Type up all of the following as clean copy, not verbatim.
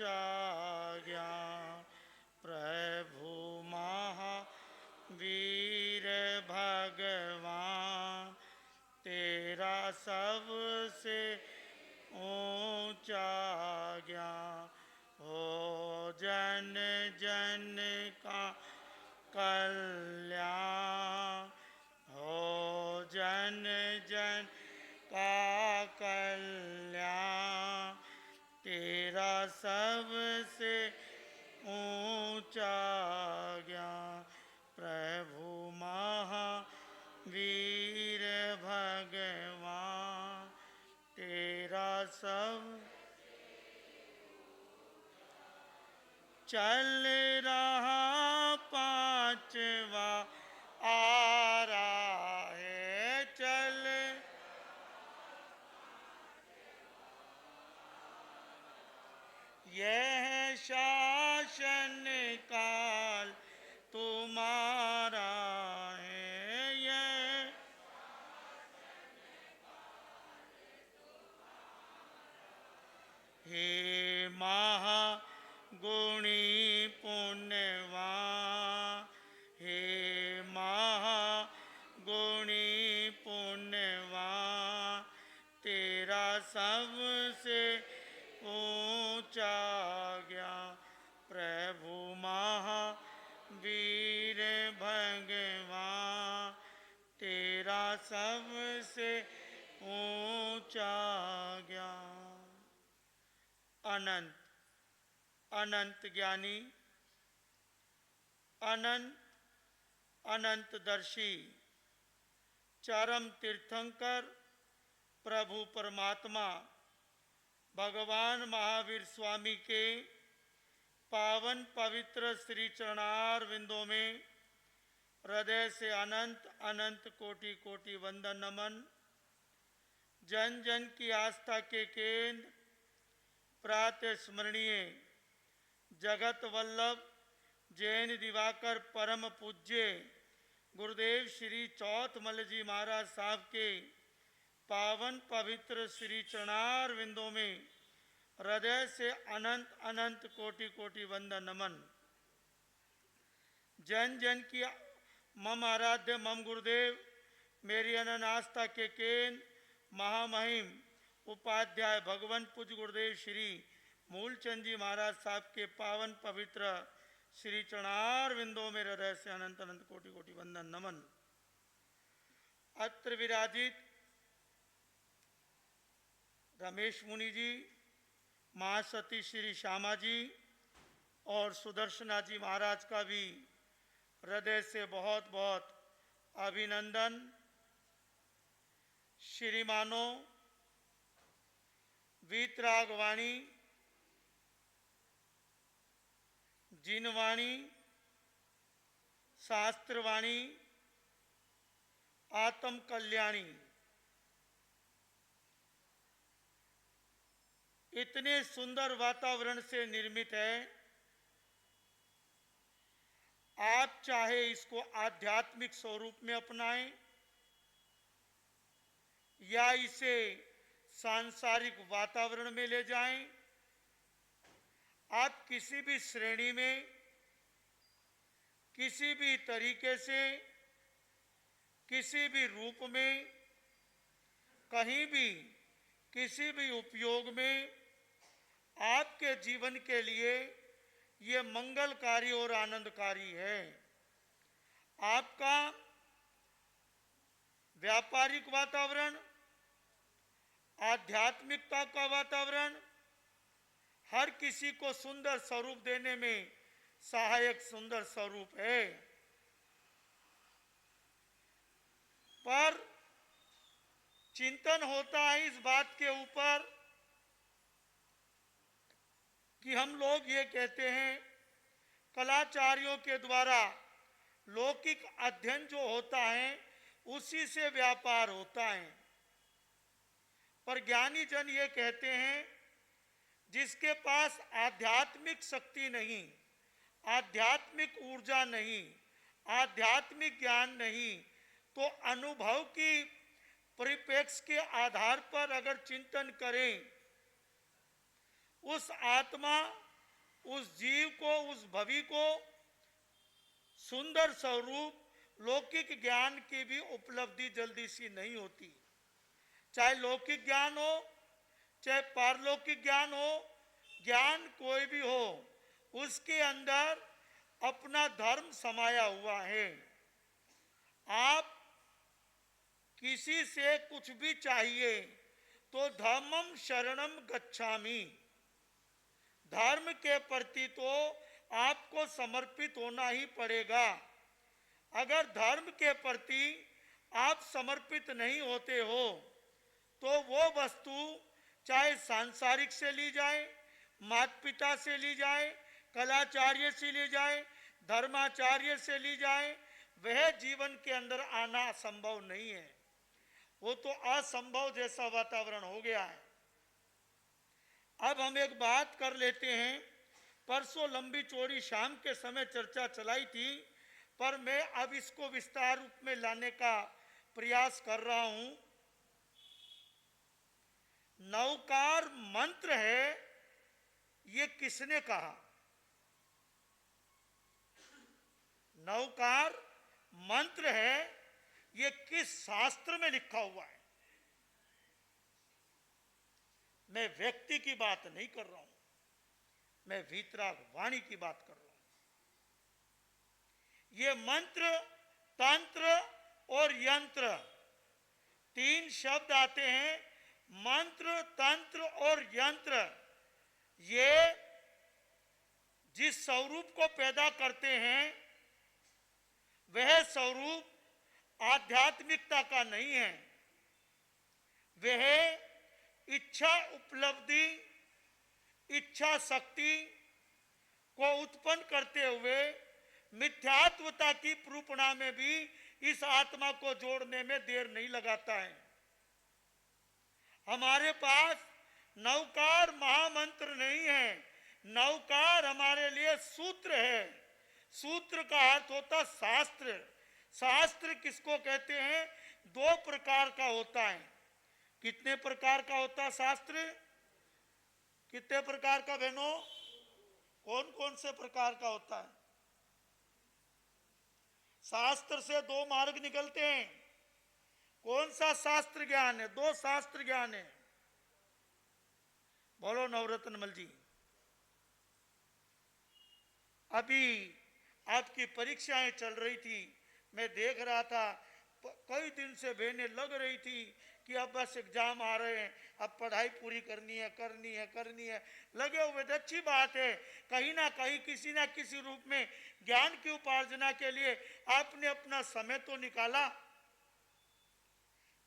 गया। प्रभु महावीर भगवान तेरा सबसे ऊंचा ज्ञान हो। जन जन का कल्याण हो। जन जन का कल्याण तेरा सबसे ऊंचा ज्ञान। प्रभु महावीर भगवान तेरा सब चल रहा पांचवा आ रहा है। चल यह शासन काल तुम्हारा है। यह हे महागुणी पुण्यवान हे महागुणी पुण्यवान तेरा सबसे ऊंचा ज्ञान। प्रभु महावीर भगवान तेरा सबसे ऊंचा ज्ञान। अनंत अनंत ज्ञानी अनंत अनंतदर्शी चरम तीर्थंकर प्रभु परमात्मा भगवान महावीर स्वामी के पावन पवित्र श्री चरणार विंदों में हृदय से अनंत अनंत कोटि कोटि वंदन नमन। जन जन की आस्था के केंद्र प्रातः स्मरणीय जगत वल्लभ जैन दिवाकर परम पूज्य गुरुदेव श्री चौथमल जी महाराज साहब के पावन पवित्र श्री चरणार विंदों में हृदय से अनंत अनंत कोटि कोटि वंदन नमन। जन जन की मम आराध्य मम गुरुदेव मेरी अनंत आस्था के केंद्र महामहिम उपाध्याय भगवान पूज्य गुरुदेव श्री मूलचंद जी महाराज साहब के पावन पवित्र श्री चरणार विंदों में हृदय से अनंत अनंत कोटि कोटि वंदन नमन। अत्र विराजित रमेश मुनि जी महासती श्री श्यामा जी और सुदर्शना जी महाराज का भी हृदय से बहुत बहुत अभिनंदन। श्रीमानों वीतरागवाणी जिनवाणी शास्त्रवाणी आत्म कल्याणी इतने सुंदर वातावरण से निर्मित है। आप चाहे इसको आध्यात्मिक स्वरूप में अपनाएं या इसे सांसारिक वातावरण में ले जाएं। आप किसी भी श्रेणी में किसी भी तरीके से किसी भी रूप में कहीं भी किसी भी उपयोग में आपके जीवन के लिए ये मंगलकारी और आनंदकारी है। आपका व्यापारिक वातावरण आध्यात्मिकता का वातावरण हर किसी को सुंदर स्वरूप देने में सहायक सुंदर स्वरूप है। पर चिंतन होता है इस बात के ऊपर कि हम लोग ये कहते हैं कलाचारियों के द्वारा लौकिक अध्ययन जो होता है उसी से व्यापार होता है। पर ज्ञानी जन ये कहते हैं जिसके पास आध्यात्मिक शक्ति नहीं, आध्यात्मिक ऊर्जा नहीं, आध्यात्मिक ज्ञान नहीं, तो अनुभव की परिप्रेक्ष्य के आधार पर अगर चिंतन करें उस आत्मा उस जीव को, उस भवी को सुंदर स्वरूप लौकिक ज्ञान की भी उपलब्धि जल्दी सी नहीं होती। चाहे लौकिक ज्ञान हो, चाहे पारलौकिक ज्ञान हो, ज्ञान कोई भी हो, उसके अंदर अपना धर्म समाया हुआ है। आप किसी से कुछ भी चाहिए तो धर्मम शरणम गच्छामि, धर्म के प्रति तो आपको समर्पित होना ही पड़ेगा। अगर धर्म के प्रति आप समर्पित नहीं होते हो तो वो वस्तु चाहे सांसारिक से ली जाए, माता पिता से ली जाए, कलाचार्य से ली जाए, धर्माचार्य से ली जाए, वह जीवन के अंदर आना संभव नहीं है। वो तो असंभव जैसा वातावरण हो गया है। अब हम एक बात कर लेते हैं। परसों लंबी चौड़ी शाम के समय चर्चा चलाई थी, पर मैं अब इसको विस्तार रूप में लाने का प्रयास कर रहा हूं। नवकार मंत्र है, ये किसने कहा? नवकार मंत्र है, ये किस शास्त्र में लिखा हुआ है? मैं व्यक्ति की बात नहीं कर रहा हूं, मैं वीतराग वाणी की बात कर रहा हूं। ये मंत्र, तंत्र और यंत्र, तीन शब्द आते हैं। मंत्र, तंत्र और यंत्र, ये जिस स्वरूप को पैदा करते हैं वह स्वरूप आध्यात्मिकता का नहीं है। वह इच्छा उपलब्धि, इच्छा शक्ति को उत्पन्न करते हुए मिथ्यात्वता की प्रूपणा में भी इस आत्मा को जोड़ने में देर नहीं लगाता है। हमारे पास नवकार महामंत्र नहीं है, नवकार हमारे लिए सूत्र है। सूत्र का अर्थ होता शास्त्र। शास्त्र किसको कहते हैं? दो प्रकार का होता है। कितने प्रकार का होता है शास्त्र? कितने प्रकार का बहनों? कौन कौन से प्रकार का होता है? शास्त्र से दो मार्ग निकलते हैं। कौन सा शास्त्र ज्ञान है? दो शास्त्र ज्ञान है। बोलो नवरत्न मल जी। अभी आपकी परीक्षाएं चल रही थी, मैं देख रहा था, कई दिन से बहनें लग रही थी कि अब बस एग्जाम आ रहे हैं, अब पढ़ाई पूरी करनी है, करनी है, करनी है, लगे हुए थे। अच्छी बात है, कहीं ना कहीं किसी ना किसी रूप में ज्ञान की उपार्जना के लिए आपने अपना समय तो निकाला।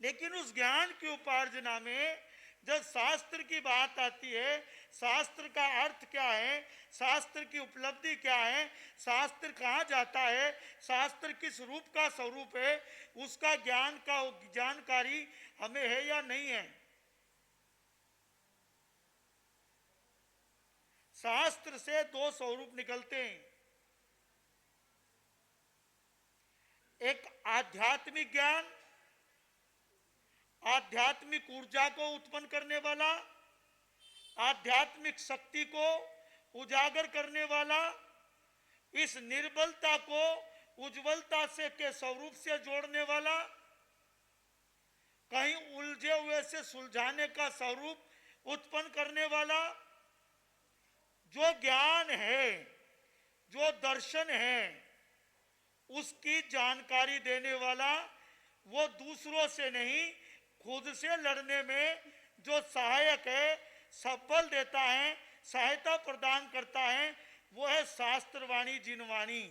लेकिन उस ज्ञान की उपार्जना में जब शास्त्र की बात आती है, शास्त्र का अर्थ क्या है, शास्त्र की उपलब्धि क्या है, शास्त्र कहाँ जाता है, शास्त्र किस रूप का स्वरूप है, उसका ज्ञान का जानकारी हमें है या नहीं है? शास्त्र से दो स्वरूप निकलते हैं। एक आध्यात्मिक ज्ञान, आध्यात्मिक ऊर्जा को उत्पन्न करने वाला, आध्यात्मिक शक्ति को उजागर करने वाला, इस निर्बलता को उज्ज्वलता से के स्वरूप से जोड़ने वाला, कहीं उलझे हुए से सुलझाने का स्वरूप उत्पन्न करने वाला। जो ज्ञान है, जो दर्शन है, उसकी जानकारी देने वाला, वो दूसरों से नहीं खुद से लड़ने में जो सहायक है, सबल देता है, सहायता प्रदान करता है, वो है शास्त्रवाणी जिनवाणी।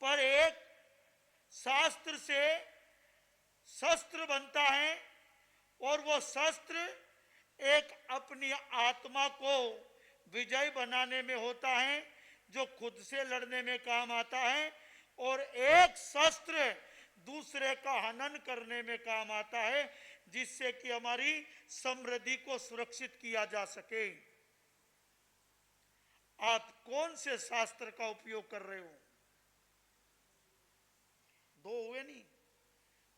पर एक शास्त्र से शस्त्र बनता है और वो शस्त्र एक अपनी आत्मा को विजय बनाने में होता है, जो खुद से लड़ने में काम आता है, और एक शस्त्र दूसरे का हनन करने में काम आता है, जिससे कि हमारी समृद्धि को सुरक्षित किया जा सके। आप कौन से शास्त्र का उपयोग कर रहे हो? दो हुए नहीं।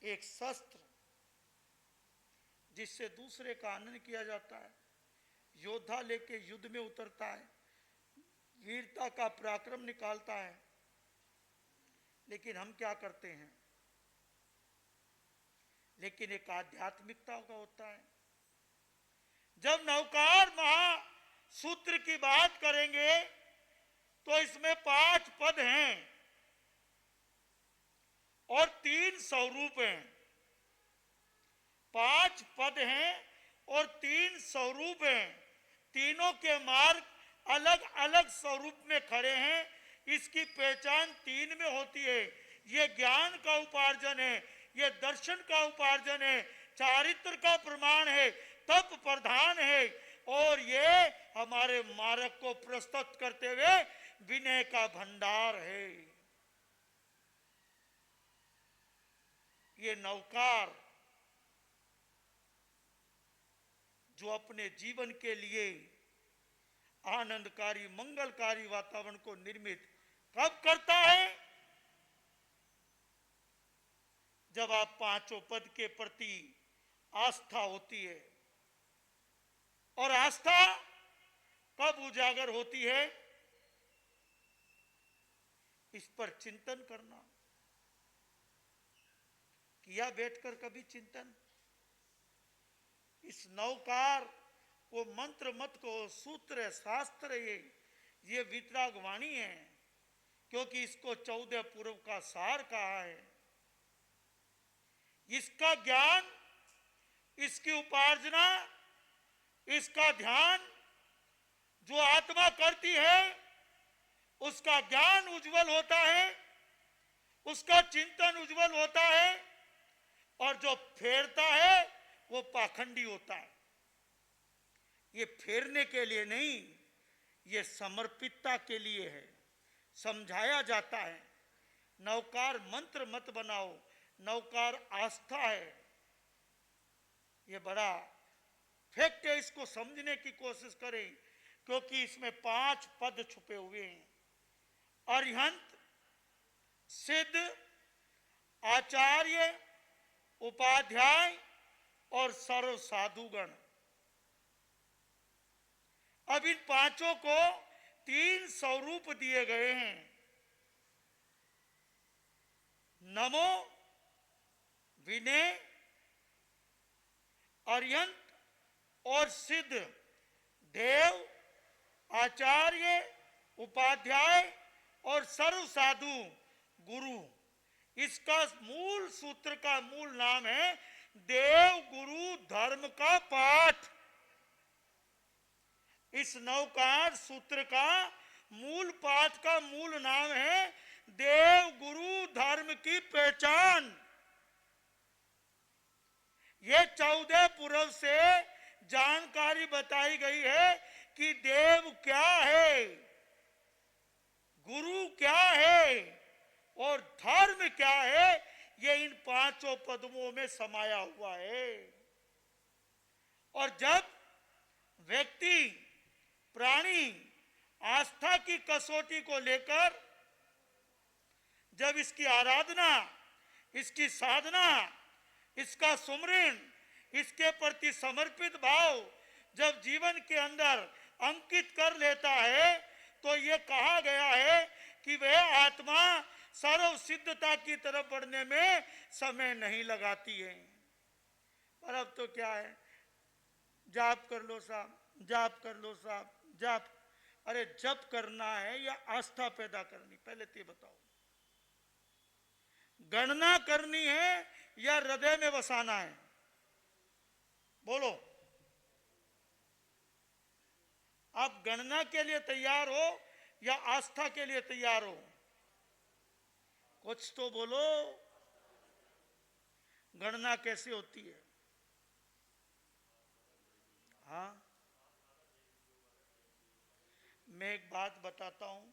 एक शस्त्र जिससे दूसरे का हनन किया जाता है, योद्धा लेके युद्ध में उतरता है, वीरता का पराक्रम निकालता है। लेकिन हम क्या करते हैं? लेकिन एक आध्यात्मिकता का होता है। जब नौकार महासूत्र की बात करेंगे तो इसमें 5 पद हैं और 3 स्वरूप हैं। 5 पद हैं और 3 स्वरूप हैं। तीनों के मार्ग अलग अलग स्वरूप में खड़े हैं। इसकी पहचान 3 में होती है। ये ज्ञान का उपार्जन है, ये दर्शन का उपार्जन है, चारित्र का प्रमाण है, तप प्रधान है, और ये हमारे मार्ग को प्रस्तुत करते हुए विनय का भंडार है। ये नौकार जो अपने जीवन के लिए आनंदकारी मंगलकारी वातावरण को निर्मित कब करता है? जब आप 5 पद के प्रति आस्था होती है। और आस्था कब उजागर होती है? इस पर चिंतन करना। किया बैठकर कभी चिंतन? इस नौकार को मंत्र मत को सूत्र शास्त्र ये वितरागवाणी है, क्योंकि इसको 14 पूर्व का सार कहा है। इसका ज्ञान, इसकी उपार्जना, इसका ध्यान जो आत्मा करती है उसका ज्ञान उज्जवल होता है, उसका चिंतन उज्जवल होता है, और जो फेरता है वो पाखंडी होता है। ये फेरने के लिए नहीं, ये समर्पितता के लिए है। समझाया जाता है नौकार मंत्र मत बनाओ, नौकार आस्था है। ये बड़ा फैक्ट है, इसको समझने की कोशिश करें, क्योंकि इसमें 5 पद छुपे हुए हैं। अरिहंत, सिद्ध, आचार्य, उपाध्याय और सर्व साधुगण। अब इन 5 को 3 स्वरूप दिए गए हैं। नमो, विनय, अरिहंत और सिद्ध, देव, आचार्य, उपाध्याय और सर्व साधु गुरु। इसका मूल सूत्र का मूल नाम है देव गुरु धर्म का पाठ। इस नौकार सूत्र का मूल पाठ का मूल नाम है देव गुरु धर्म की पहचान। ये 14 पूर्व से जानकारी बताई गई है कि देव क्या है, गुरु क्या है और धर्म क्या है। ये इन 5 पदों में समाया हुआ है। और जब व्यक्ति प्राणी आस्था की कसौटी को लेकर जब इसकी आराधना, इसकी साधना, इसका सुमरण, इसके प्रति समर्पित भाव जब जीवन के अंदर अंकित कर लेता है, तो ये कहा गया है कि वह आत्मा सर्व सिद्धता की तरफ बढ़ने में समय नहीं लगाती है। पर अब तो क्या है, जाप कर लो साहब, जाप कर लो साहब, जाप। अरे जप करना है या आस्था पैदा करनी, पहले तो बताओ। गणना करनी है या हृदय में बसाना है? बोलो। आप गणना के लिए तैयार हो या आस्था के लिए तैयार हो? कुछ तो बोलो। गणना कैसे होती है? हाँ, मैं एक बात बताता हूं।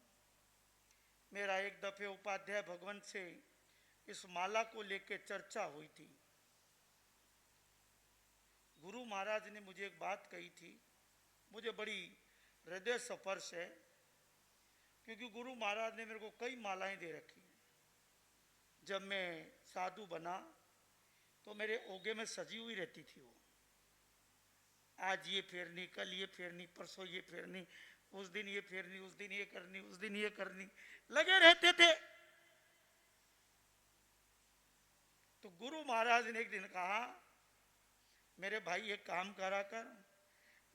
मेरा एक दफे उपाध्याय भगवंत से इस माला को लेकर चर्चा हुई थी। गुरु महाराज ने मुझे एक बात कही थी, मुझे बड़ी हृदय स्पर्श है, क्योंकि गुरु महाराज ने मेरे को कई मालाएं दे रखी। जब मैं साधु बना तो मेरे ओगे में सजी हुई रहती थी वो। आज ये फेरनी, कल ये फेरनी, परसों ये फेरनी, उस दिन ये फेरनी, उस दिन ये करनी, उस दिन ये करनी, लगे रहते थे। तो गुरु महाराज ने एक दिन कहा, मेरे भाई एक काम करा कर,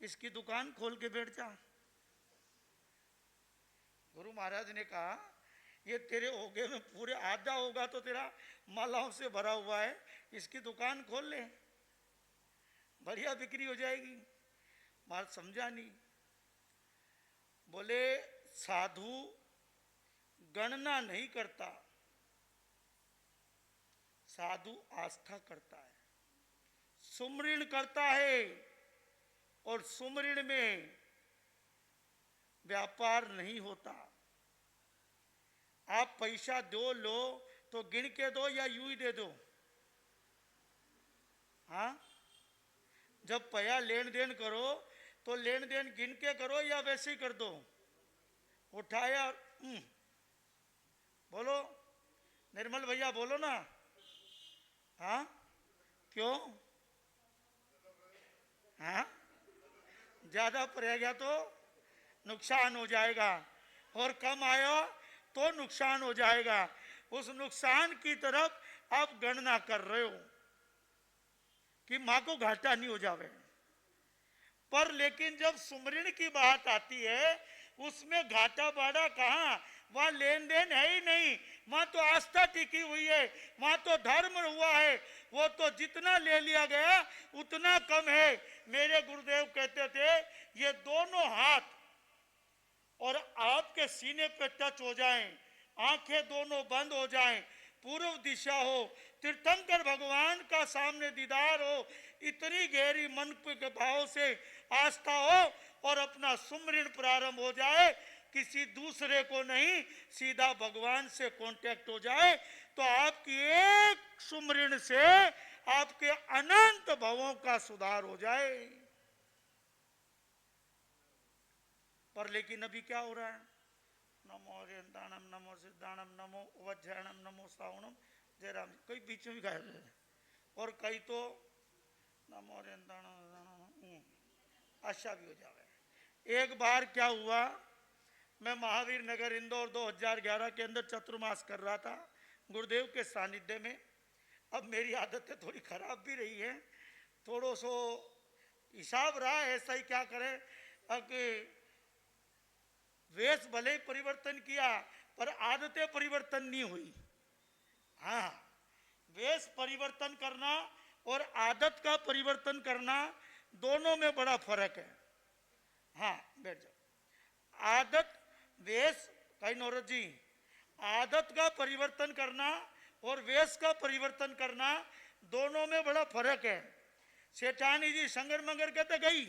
इसकी दुकान खोल के बैठ जा। गुरु महाराज ने कहा, ये तेरे होगे में पूरे आधा होगा तो तेरा मालाओं से भरा हुआ है, इसकी दुकान खोल ले, बढ़िया बिक्री हो जाएगी। महाराज समझा नहीं। बोले साधु गणना नहीं करता, साधु आस्था करता है, सुमरण करता है, और सुमरण में व्यापार नहीं होता। आप पैसा दो लो तो गिन के दो या यूं ही दे दो? हाँ, जब पया लेन देन करो तो लेन देन गिन के करो या वैसे ही कर दो? उठाया और बोलो निर्मल भैया, बोलो ना। हाँ, क्यों? हाँ, ज्यादा पड़ गया तो नुकसान हो जाएगा, और कम आया तो नुकसान हो जाएगा। उस नुकसान की तरफ आप गणना कर रहे हो कि मां को घाटा नहीं हो जावे। पर लेकिन जब सुमरण की बात आती है, उसमें घाटा बाड़ा कहां? वहां लेन देन है ही नहीं, वहां तो आस्था टिकी हुई है, वहां तो धर्म हुआ है। वो तो जितना ले लिया गया उतना कम है। मेरे गुरुदेव कहते थे, ये दोनों हाथ और आपके सीने पे टच हो जाएं, आंखें दोनों बंद हो जाएं, पूर्व दिशा हो, तीर्थंकर भगवान का सामने दीदार हो, इतनी गहरी मन के भाव से आस्था हो, और अपना सुमरण प्रारंभ हो जाए, किसी दूसरे को नहीं, सीधा भगवान से कांटेक्ट हो जाए, तो आपकी एक सुमरण से आपके अनंत भवों का सुधार हो जाए। पर लेकिन अभी क्या हो रहा है? नमो रेंदाणम, नमो सिद्धाणम, नमो वज्राणम, नमो सावणम, जय राम। कई बीच में भी गायब है, और कई तो नमो रेंदाणम आशा भी हो जावे। एक बार क्या हुआ, मैं महावीर नगर इंदौर 2011 के अंदर चतुर्मास कर रहा था गुरुदेव के सानिध्य में। अब मेरी आदतें थोड़ी खराब भी रही है, थोड़ो सो हिसाब रहा है, ऐसा ही क्या करें। अब वेश भले ही परिवर्तन किया, पर आदतें परिवर्तन नहीं हुई। हाँ, वेश परिवर्तन करना और आदत का परिवर्तन करना, दोनों में बड़ा फर्क है। हाँ, बैठ जाओ। आदत, वेश, कई नौरत जी, आदत का परिवर्तन करना और वेश का परिवर्तन करना, दोनों में बड़ा फर्क है। सेठानी जी संगर मंगर कहते गई,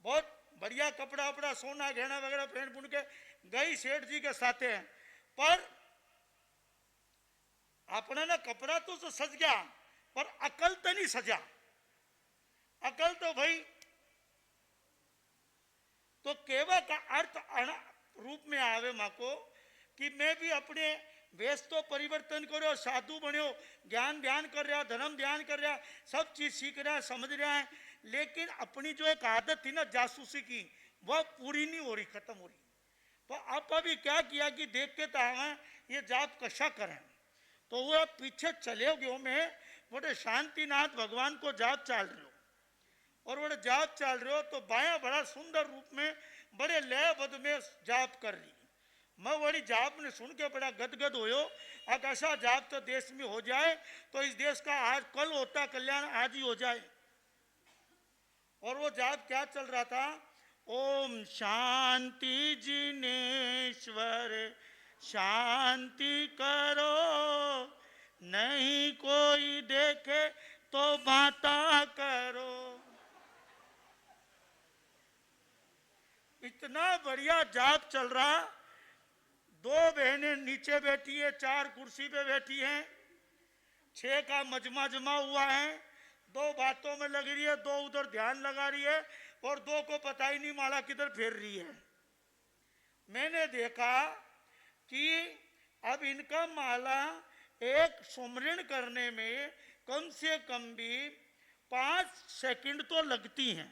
बहुत बढ़िया कपड़ा वपड़ा सोना गहना वगैरह पहन पुन के गई सेठ जी के साथ है, पर अपना ना कपड़ा तो सज गया, पर अकल तो नहीं सजा। अकल तो भाई, तो केवा का अर्थ रूप में आवे मां को कि मैं भी अपने वेश तो परिवर्तन करो, साधु बनो, ज्ञान ध्यान कर रहा, धर्म ध्यान कर रहा, सब चीज सीख रहा है, समझ रहा है, लेकिन अपनी जो एक आदत थी ना जासूसी की, वह पूरी नहीं हो रही, खत्म हो रही। तो आप अभी क्या किया कि देख के तो आवे ये जाप कशा करें, तो वो पीछे चले गयो में बोले शांतिनाथ भगवान को जाप चाल रहे हो, और वो जाप चाल रहे हो, तो बाया बड़ा सुंदर रूप में बड़े लयबद्ध में जाप कर रही। मैं वही जाप ने सुन के बड़ा गदगद होयो। अगर ऐसा जाप तो देश में हो जाए तो इस देश का आज कल होता कल्याण आज ही हो जाए। और वो जाप क्या चल रहा था? ओम शांति जिनेश्वर शांति करो, नहीं कोई देखे तो बाता करो। इतना बढ़िया जाप चल रहा। दो बहनें नीचे बैठी है, चार कुर्सी पे बैठी हैं, 6 का मजमा जमा हुआ है, 2 बातों में लग रही है, 2 उधर ध्यान लगा रही है, और 2 को पता ही नहीं माला किधर फेर रही है। मैंने देखा कि अब इनका माला एक सुमरण करने में कम से कम भी 5 सेकंड तो लगती हैं,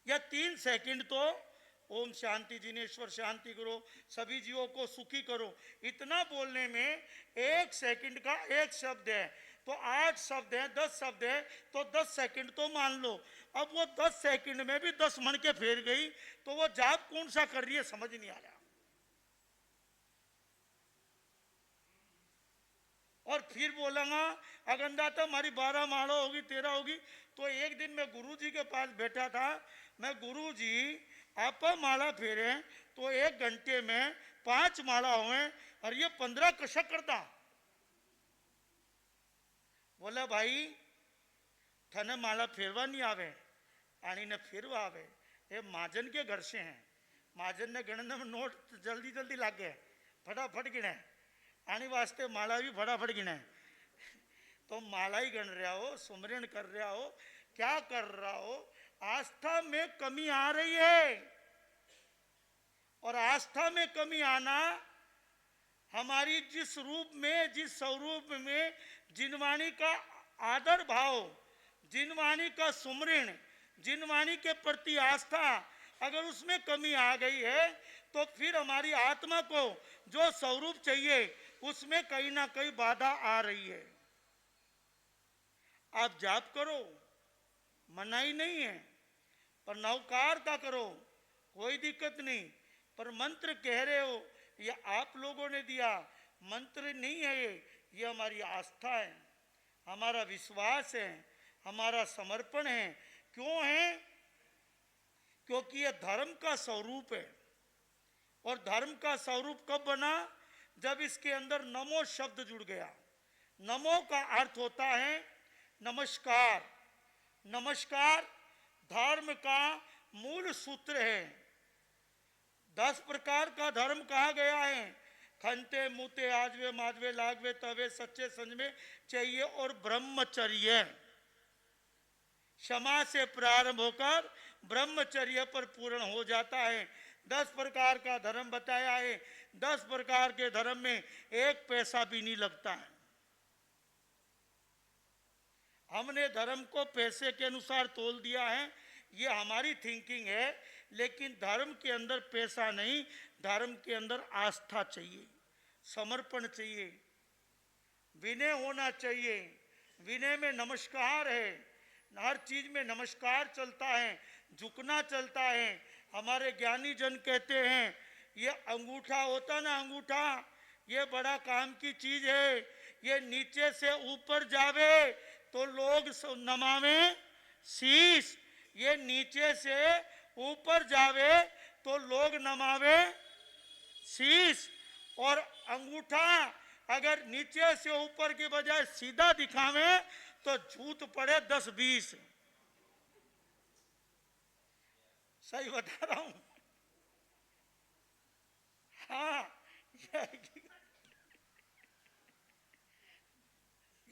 या 3 सेकंड तो ओम शांति जिनेश्वर शांति करो, सभी जीवों को सुखी करो, इतना बोलने में 1 सेकंड का 1 शब्द है, तो 8 शब्द है, 10 शब्द है, तो 10 सेकंड तो मान लो। अब वो 10 सेकंड में भी 10 मन के फेर गई, तो वो जाप कौन सा कर रही है समझ नहीं आ रहा। और फिर बोलेगा अगंदा तो हमारी 12 माला होगी 13 होगी। तो एक दिन मैं गुरुजी के पास बैठा था, मैं गुरुजी आप माला फेरे तो 1 घंटे में 5 माला हुए और ये 15 कशा करता। बोला भाई थने माला फेरवा नहीं आवे, आनी ने फेरवा आवे, ये महाजन के घर से हैं, महाजन ने गणने में नोट जल्दी जल्दी लागे, फटाफट गिने, आने वास्ते माला भी फटाफट गिने। तो माला ही गण रहा हो, सुमरण कर रहा हो, क्या कर रहा हो, आस्था में कमी आ रही है। और आस्था में कमी आना हमारी जिस रूप में, जिस स्वरूप में जिनवाणी का आदर भाव, जिनवाणी का सुमरण, जिनवाणी के प्रति आस्था अगर उसमें कमी आ गई है, तो फिर हमारी आत्मा को जो स्वरूप चाहिए उसमें कहीं ना कहीं बाधा आ रही है। आप जाप करो, मनाही नहीं है, पर नवकार का करो, कोई दिक्कत नहीं, पर मंत्र कह रहे हो ये आप लोगों ने दिया, मंत्र नहीं है ये हमारी आस्था है, हमारा विश्वास है, हमारा समर्पण है। क्यों है? क्योंकि ये धर्म का स्वरूप है। और धर्म का स्वरूप कब बना? जब इसके अंदर नमो शब्द जुड़ गया। नमो का अर्थ होता है नमस्कार। नमस्कार धर्म का मूल सूत्र है। 10 प्रकार का धर्म कहा गया है, खनते मुते आजवे माजवे लागवे तवे सच्चे संजमे चाहिए और ब्रह्मचर्य। क्षमा से प्रारंभ होकर ब्रह्मचर्य पर पूर्ण हो जाता है। 10 प्रकार का धर्म बताया है। 10 प्रकार के धर्म में 1 पैसा भी नहीं लगता है। हमने धर्म को पैसे के अनुसार तोल दिया है, ये हमारी थिंकिंग है, लेकिन धर्म के अंदर पैसा नहीं, धर्म के अंदर आस्था चाहिए, समर्पण चाहिए, विनय होना चाहिए। विनय में नमस्कार है, हर चीज में नमस्कार चलता है, झुकना चलता है। हमारे ज्ञानी जन कहते हैं ये अंगूठा होता ना, अंगूठा ये बड़ा काम की चीज है, ये नीचे से ऊपर जावे तो लोग नमावे शीश, ये नीचे से ऊपर जावे तो लोग नमावे शीश। और अंगूठा अगर नीचे से ऊपर के बजाय सीधा दिखावे तो झूठ पड़े 10-20। सही बता रहा हूं? हाँ,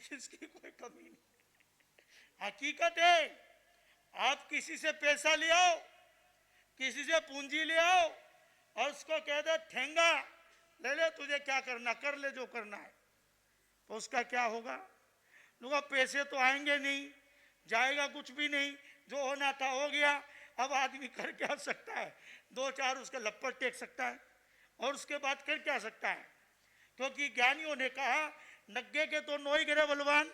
इसकी कोई कमी नहीं, हकीकत है। आप किसी से पैसा ले आओ, किसी से पूंजी ले आओ और उसको कह दे ठेंगा ले ले, तुझे क्या करना कर ले, जो करना है, तो उसका क्या होगा? लुगा पैसे तो आएंगे नहीं, जाएगा कुछ भी नहीं, जो होना था हो गया। अब आदमी कर क्या सकता है? 2-4 उसके लपट टेक सकता है और उसके बाद कर क्या सकता है? क्योंकि ज्ञानियों ने कहा नग्गे के तो नोई गिरे बलवान।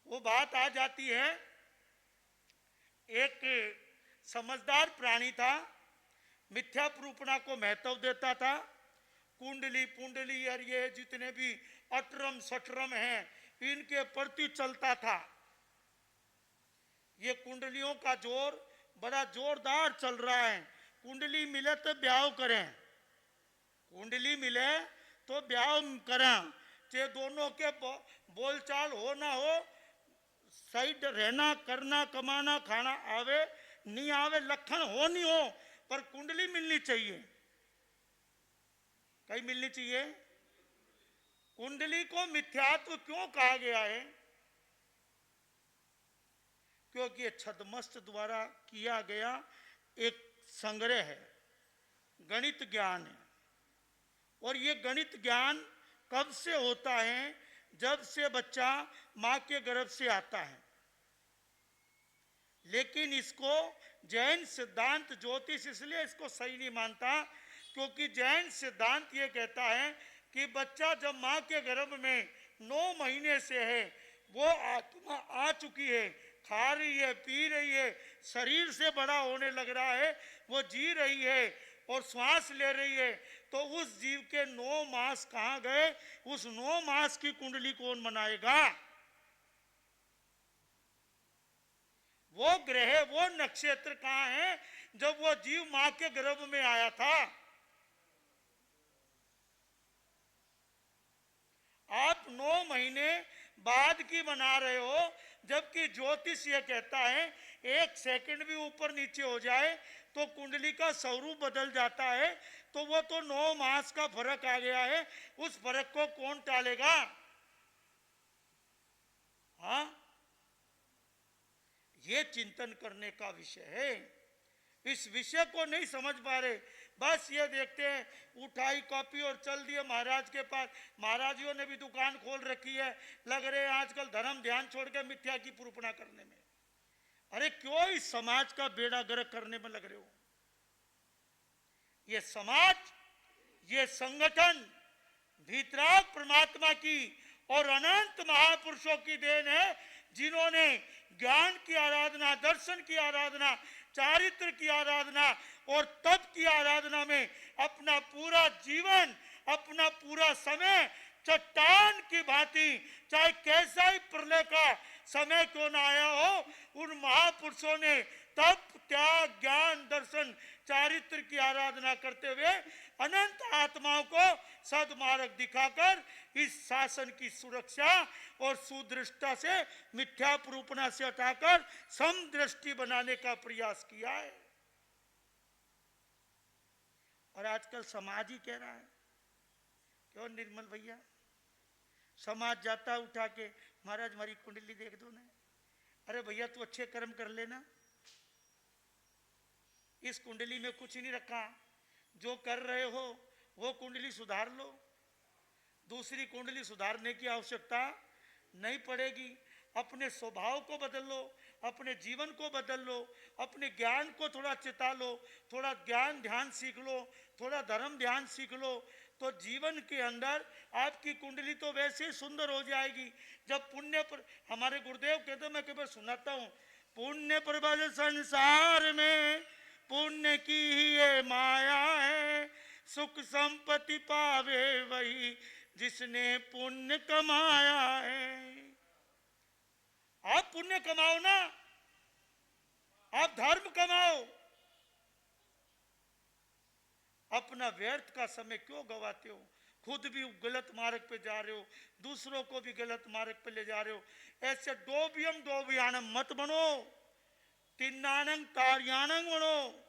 वो बात आ जाती है, एक समझदार प्राणी था, मिथ्या प्रूपणा को महत्व देता था। कुंडली पुंडली और ये जितने भी अटरम सटरम हैं इनके प्रति चलता था। ये कुंडलियों का जोर बड़ा जोरदार चल रहा है। कुंडली मिले तो ब्याह करें, कुंडली मिले तो ब्याह करें, चाहे दोनों के बोलचाल हो ना हो, सही रहना करना कमाना खाना आवे नहीं आवे, लक्षण हो नहीं हो, पर कुंडली मिलनी चाहिए। कहीं मिलनी चाहिए। कुंडली को मिथ्यात्व क्यों कहा गया है? क्योंकि ये छद्मस्त द्वारा किया गया एक संग्रह है, गणित ज्ञान है। और ये गणित ज्ञान कब से होता है? जब से बच्चा मां के गर्भ से आता है। लेकिन इसको जैन सिद्धांत ज्योतिष इसलिए इसको सही नहीं मानता, क्योंकि जैन सिद्धांत ये कहता है कि बच्चा जब मां के गर्भ में 9 महीने से है, वो आत्मा आ चुकी है, खा रही है, पी रही है, शरीर से बड़ा होने लग रहा है, वो जी रही है और श्वास ले रही है, तो उस जीव के 9 मास कहां गए? उस 9 मास की कुंडली कौन बनाएगा? वो ग्रह, वो नक्षत्र कहां है जब वो जीव मां के गर्भ में आया था? आप 9 महीने बाद की बना रहे हो, जबकि ज्योतिष ये कहता है 1 सेकंड भी ऊपर नीचे हो जाए तो कुंडली का स्वरूप बदल जाता है। तो वो तो 9 मास का फर्क आ गया है, उस फर्क को कौन टालेगा? हाँ, ये चिंतन करने का विषय है। इस विषय को नहीं समझ पा रहे, बस ये देखते हैं उठाई कॉपी और चल दिए महाराज के पास। महाराजियों ने भी दुकान खोल रखी है, लग रहे हैं आजकल धर्म ध्यान छोड़ के मिथ्या की पुरूपणा करने में। अरे क्यों इस समाज का बेड़ा गर्क करने में लग रहे हो? ये समाज, ये संगठन भीतराग परमात्मा की और अनंत महापुरुषों की देन है, जिन्होंने ज्ञान की आराधना, दर्शन की आराधना, चारित्र की आराधना और तप की आराधना में अपना पूरा जीवन, अपना पूरा समय चट्टान की भांति, चाहे कैसा ही प्रलय का समय क्यों ना आया हो, उन महापुरुषों ने तप, त्याग, ज्ञान, दर्शन, चारित्र की आराधना करते हुए अनंत आत्माओं को सदमार्ग दिखाकर इस शासन की सुरक्षा और सुदृष्टता से, मिथ्या पुरूपणा से हटाकर समदृष्टि बनाने का प्रयास किया है। और आजकल समाज ही कह रहा है, क्यों निर्मल भैया? समाज जाता उठा के, महाराज हमारी कुंडली देख दो ना। अरे भैया तू अच्छे कर्म कर लेना, इस कुंडली में कुछ नहीं रखा, जो कर रहे हो वो कुंडली सुधार लो, दूसरी कुंडली सुधारने की आवश्यकता नहीं पड़ेगी। अपने स्वभाव को बदल लो, अपने जीवन को बदल लो, अपने ज्ञान को थोड़ा चिता लो, थोड़ा ज्ञान ध्यान सीख लो, थोड़ा धर्म ध्यान सीख लो, तो जीवन के अंदर आपकी कुंडली तो वैसे ही सुंदर हो जाएगी। जब पुण्य पर, हमारे गुरुदेव कहते, मैं कई बार सुनाता हूँ, पुण्य प्रबल संसार में पुण्य की ही ये माया है, सुख संपत्ति पावे वही जिसने पुण्य कमाया है। आप पुण्य कमाओ ना, आप धर्म कमाओ, अपना व्यर्थ का समय क्यों गवाते हो? खुद भी गलत मार्ग पे जा रहे हो, दूसरों को भी गलत मार्ग पे ले जा रहे हो। ऐसे डोबियम डोबियानम मत बनो, तिन्नानंग तारियानंग बनो।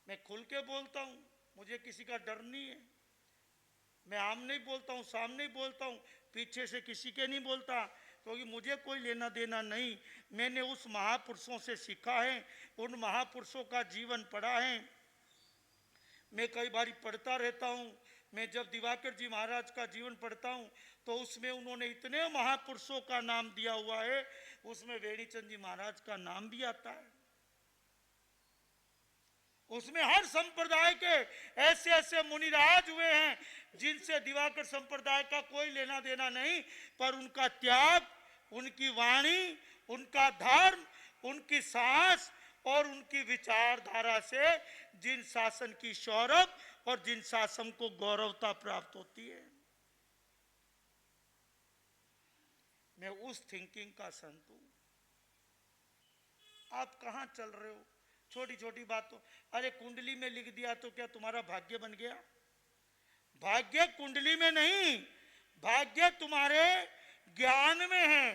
मैं खुल के बोलता हूं, मुझे किसी का डर नहीं है। मैं आम नहीं बोलता हूं, सामने ही बोलता हूं, पीछे से किसी के नहीं बोलता, क्योंकि मुझे कोई लेना देना नहीं। मैंने उस महापुरुषों से सीखा है, उन महापुरुषों का जीवन पढ़ा है। मैं कई बार पढ़ता रहता हूं। मैं जब दिवाकर जी महाराज का जीवन पढ़ता हूं तो उसमें उन्होंने इतने महापुरुषों का नाम दिया हुआ है, उसमें वेणीचंद जी महाराज का नाम भी आता है। उसमें हर संप्रदाय के ऐसे ऐसे मुनिराज हुए हैं जिनसे दिवाकर संप्रदाय का कोई लेना देना नहीं, पर उनका त्याग, उनकी वाणी, उनका धर्म, उनकी साहस और उनकी विचारधारा से जिन शासन की सौरभ और जिन शासन को गौरवता प्राप्त होती है। मैं उस थिंकिंग का संत हूं। आप कहां चल रहे हो? छोटी छोटी बातों, अरे कुंडली में लिख दिया तो क्या तुम्हारा भाग्य बन गया? भाग्य कुंडली में नहीं, भाग्य तुम्हारे ज्ञान में है,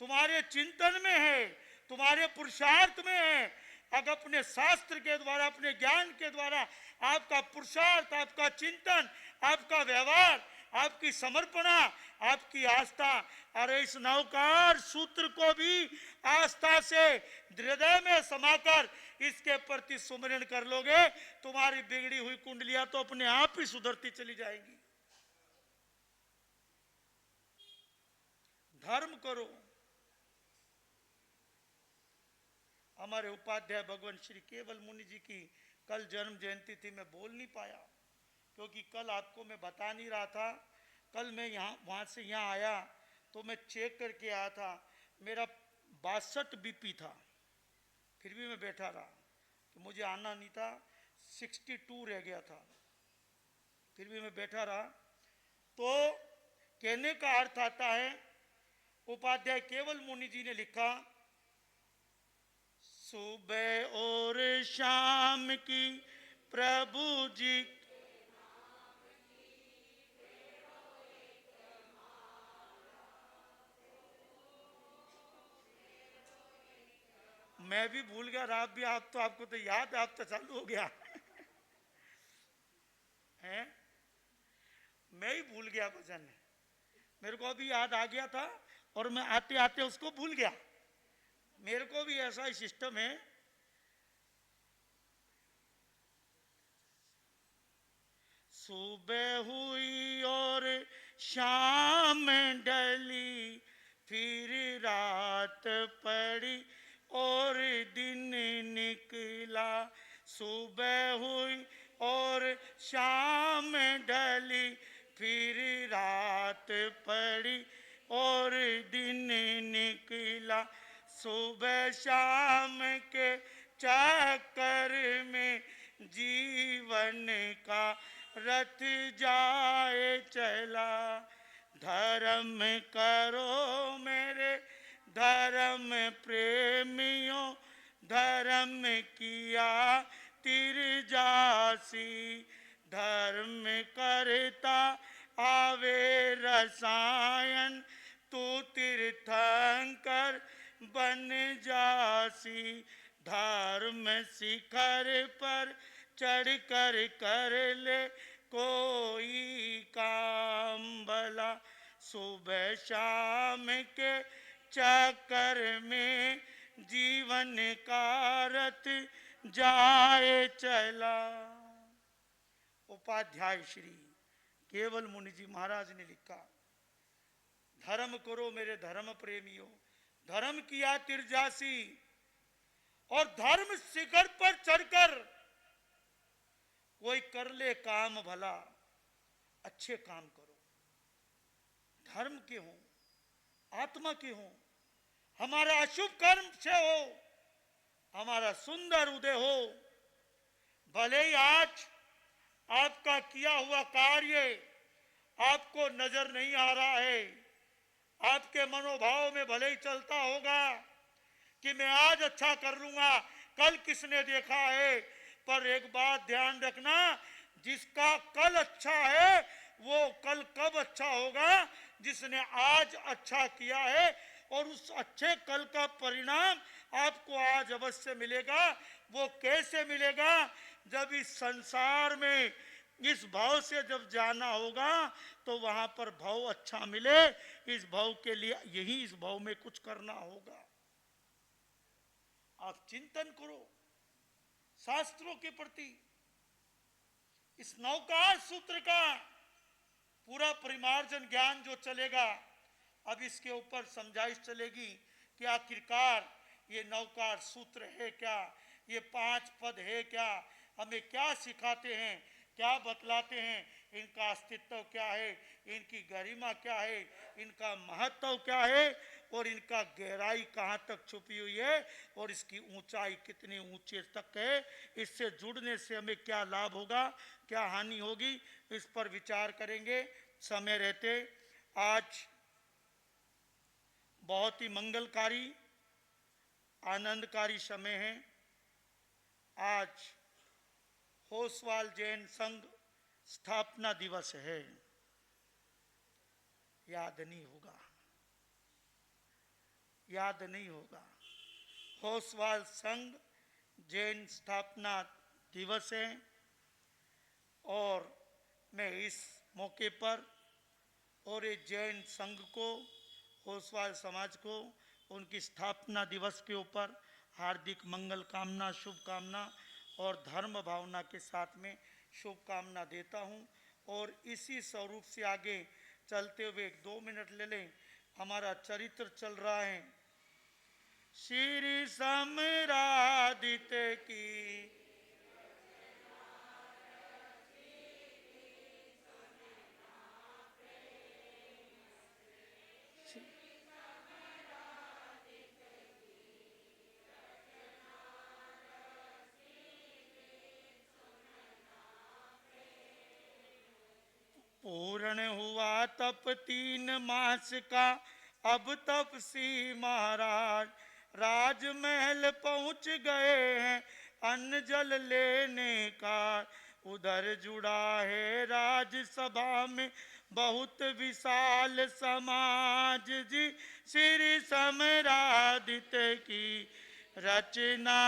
तुम्हारे चिंतन में है, तुम्हारे पुरुषार्थ में है। अगर अपने शास्त्र के द्वारा, अपने ज्ञान के द्वारा आपका पुरुषार्थ, आपका चिंतन, आपका व्यवहार, आपकी समर्पणा, आपकी आस्था, अरे इस नवकार सूत्र को भी आस्था से हृदय में समाकर इसके प्रति सुमिरन कर लोगे, तुम्हारी बिगड़ी हुई कुंडलियां तो अपने आप ही सुधरती चली जाएंगी। धर्म करो। हमारे उपाध्याय भगवान श्री केवल मुनि जी की कल जन्म जयंती थी। मैं बोल नहीं पाया क्योंकि कल आपको मैं बता नहीं रहा था। कल मैं यहाँ वहाँ से यहाँ आया तो मैं चेक करके आया था, मेरा 62 बीपी था, फिर भी मैं बैठा रहा कि मुझे आना नहीं था। 62 रह गया था, फिर भी मैं बैठा रहा। तो कहने का अर्थ आता है, उपाध्याय केवल मुनि जी ने लिखा, सुबह और शाम की प्रभु जी मैं भी भूल गया, आप भी, आप तो, आपको तो याद, आप तो चालू हो गया है। मैं ही भूल गया भजन, मेरे को अभी याद आ गया था और मैं आते आते उसको भूल गया। मेरे को भी ऐसा ही सिस्टम है। सुबह हुई और शाम ढली, फिर रात पड़ी और दिन निकला। सुबह हुई और शाम ढली, फिर रात पड़ी और दिन निकला। सुबह शाम के चक्कर में जीवन का रथ जाए चला। धर्म करो मेरे धर्म प्रेमियों, धर्म किया तिर जासी। धर्म करता आवे रसायन, तू तीर्थंकर बन जासी। धर्म शिखर पर चढ़ कर ले कोई काम भला। सुबह शाम के चक्कर में जीवन का रथ जाए चला। उपाध्याय श्री केवल मुनि जी महाराज ने लिखा, धर्म करो मेरे धर्म प्रेमियों, धर्म किया तिरजासी। और धर्म शिखर पर चढ़कर कोई कर ले काम भला, अच्छे काम करो, धर्म के हो, आत्मा के हो, हमारा अशुभ कर्म से हो, हमारा सुंदर उदय हो। भले ही आज आपका किया हुआ कार्य आपको नजर नहीं आ रहा है, आपके मनोभाव में भले ही चलता होगा कि मैं आज अच्छा कर लूंगा, कल किसने देखा है। पर एक बात ध्यान रखना, जिसका कल अच्छा है वो कल कब अच्छा होगा, जिसने आज अच्छा किया है। और उस अच्छे कल का परिणाम आपको आज अवश्य मिलेगा। वो कैसे मिलेगा? जब इस संसार में इस भाव से जब जाना होगा तो वहां पर भाव अच्छा मिले, इस भाव के लिए यही इस भाव में कुछ करना होगा। आप चिंतन करो शास्त्रों के प्रति। इस नौकार सूत्र का पूरा परिमार्जन ज्ञान जो चलेगा, अब इसके ऊपर समझाइश चलेगी कि आखिरकार ये नौकार सूत्र है क्या, ये 5 पद है क्या, हमें क्या सिखाते हैं, क्या बतलाते हैं, इनका अस्तित्व क्या है, इनकी गरिमा क्या है, इनका महत्व क्या है और इनका गहराई कहाँ तक छुपी हुई है और इसकी ऊंचाई कितनी ऊंचे तक है। इससे जुड़ने से हमें क्या लाभ होगा, क्या हानि होगी, इस पर विचार करेंगे समय रहते। आज बहुत ही मंगलकारी आनंदकारी समय है। आज होसवाल जैन संघ स्थापना दिवस है, याद नहीं होगा, याद नहीं होगा। होसवाल संघ जैन स्थापना दिवस है और मैं इस मौके पर और ये जैन संघ को, होसवाल समाज को उनकी स्थापना दिवस के ऊपर हार्दिक मंगल कामना, शुभकामना और धर्म भावना के साथ में शुभकामना देता हूं। और इसी स्वरूप से आगे चलते हुए 2 मिनट ले लें हमारा चरित्र चल रहा है। श्री समरादित की पूर्ण हुआ तप 3 मास का, अब तपसी महाराज राजमहल पहुंच गए हैं अन्न जल लेने का। उधर जुड़ा है राजसभा में बहुत विशाल समाज जी, श्री समरादित की रचना।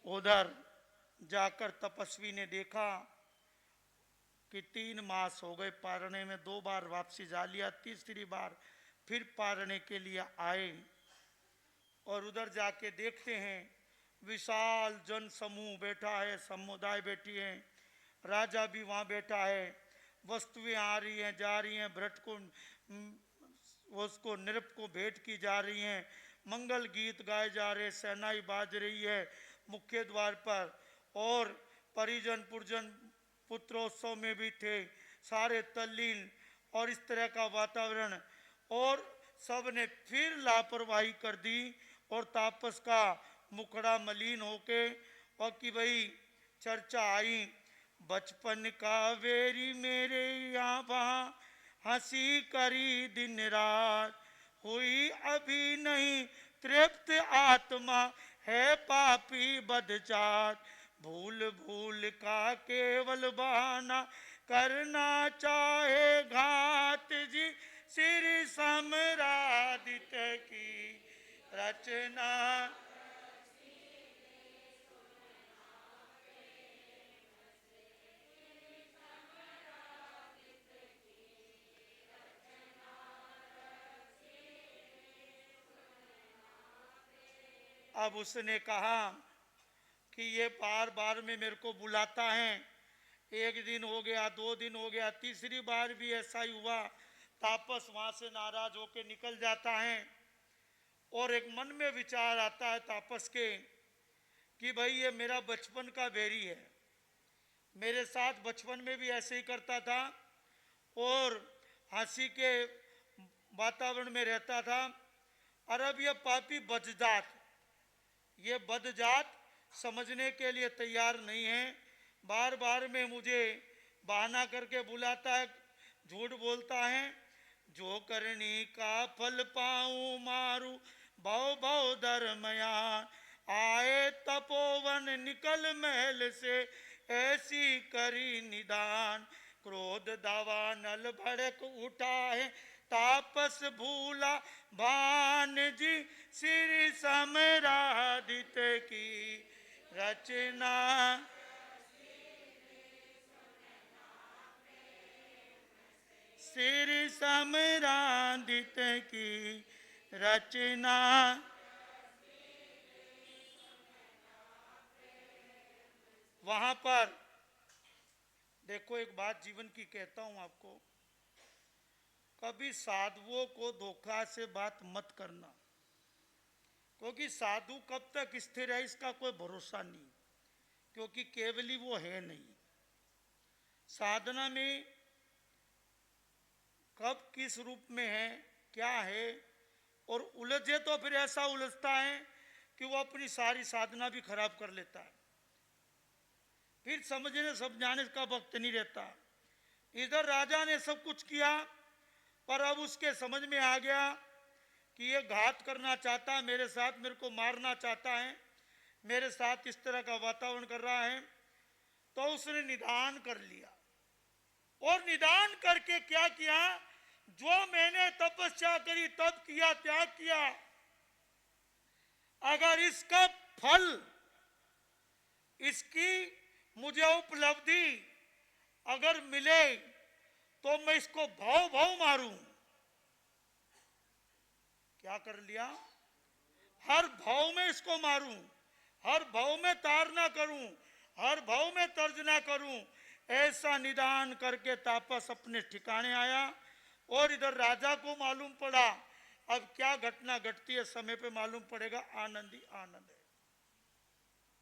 उधर जाकर तपस्वी ने देखा कि 3 मास हो गए पारने में, 2 बार वापसी जा लिया, तीसरी बार फिर पारने के लिए आए। और उधर जाके देखते हैं विशाल जन समूह बैठा है, समुदाय बैठी है, राजा भी वहां बैठा है, वस्तुएं आ रही हैं जा रही हैं, भ्रट को उसको नृप को भेंट की जा रही हैं, मंगल गीत गाए जा रहे, शहनाई बाज रही है मुख्य द्वार पर। और परिजन पुरजन पुत्रोत्सव में भी थे, सारे तल्लीन और इस तरह का वातावरण। और सब ने फिर लापरवाही कर दी और तापस का मुखड़ा मलिन होके, और कि भाई चर्चा आई बचपन का वेरी मेरे यहाँ वहाँ हंसी करी दिन रात, हुई अभी नहीं तृप्त आत्मा है पापी बदचात। भूल भूल का केवल बहाना करना चाहे घात जी, श्री समरादित की रचना। अब उसने कहा कि ये बार बार में मेरे को बुलाता है, 1 दिन हो गया, 2 दिन हो गया, तीसरी बार भी ऐसा ही हुआ। तापस वहां से नाराज होके निकल जाता है। और एक मन में विचार आता है तापस के कि भाई ये मेरा बचपन का बैरी है, मेरे साथ बचपन में भी ऐसे ही करता था और हंसी के वातावरण में रहता था। और अब ये पापी बदजात, ये बदजात समझने के लिए तैयार नहीं है, बार बार में मुझे बहाना करके बुलाता है, झूठ बोलता है। जो करनी का फल पाऊं मारू भव भव धर्मया, आए तपोवन निकल महल से ऐसी करी निदान। क्रोध दावा नल भड़क उठा है तापस भूला भान जी, श्री समरादित की रचना। श्री समरादित की रचना। वहां पर देखो एक बात जीवन की कहता हूं आपको, कभी साधुओं को धोखा से बात मत करना, क्योंकि साधु कब तक स्थिर है इसका कोई भरोसा नहीं, क्योंकि केवली वो है नहीं। साधना में कब किस रूप में है क्या है, और उलझे तो फिर ऐसा उलझता है कि वो अपनी सारी साधना भी खराब कर लेता है, फिर समझने समझाने का वक्त नहीं रहता। इधर राजा ने सब कुछ किया, पर अब उसके समझ में आ गया कि ये घात करना चाहता है मेरे साथ, मेरे को मारना चाहता है, मेरे साथ इस तरह का वातावरण कर रहा है। तो उसने निदान कर लिया, और निदान करके क्या किया, जो मैंने तपस्या करी तब किया, त्याग किया, अगर इसका फल, इसकी मुझे उपलब्धि अगर मिले तो मैं इसको भाव भाव मारूं। क्या कर लिया, हर भाव में इसको मारूं, हर भाव में तार ना करूं, हर भाव में तर्ज ना करूं, ऐसा निदान करके तापस अपने ठिकाने आया। और इधर राजा को मालूम पड़ा। अब क्या घटना घटती है समय पे मालूम पड़ेगा। आनंद ही आनंद है।